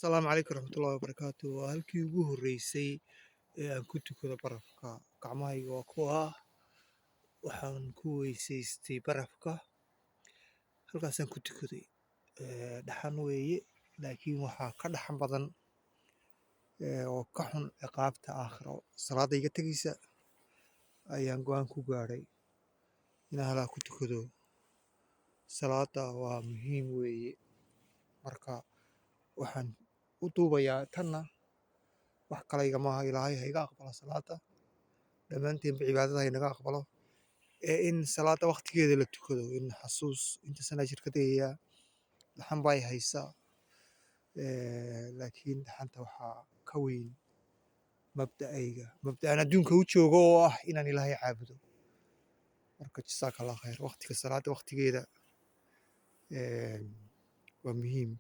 Asalaamu calaykum waraxmatullahi wabarakaatu. Waa halkii ugu horreysay ee aan ku tukado barafka. Gacmahayga waa kuwa waxaan ku weysaystay barafka. Halkaasaan ku tukaday. Dhaxan weeye, laakiin waxaa ka dhaxan badan oo ka xun ciqaabta aakhiro. Salaada iga tegaysa ayaan go'aan ku gaadhay inaan halkaa ku tukado. Salaada waa muhiim weeye. Marka waxaan u duubayaa tanna wax kale igama aha. Ilaahay ha iga aqbalo salaada, dhammaanteenba cibaadada ha inaga aqbalo. In salaada waqtigeeda la tukado, in xasuus inta sana jir ka tegayaa, dhaxan baa i haysa. Laakiin dhaxanta waxaa ka weyn mabda'ayga, mabda'an adduunka u joogo oo ah inaan Ilaahay caabudo. Marka jazakallah khayr. Waqtiga salaada waqtigeeda waa muhiim.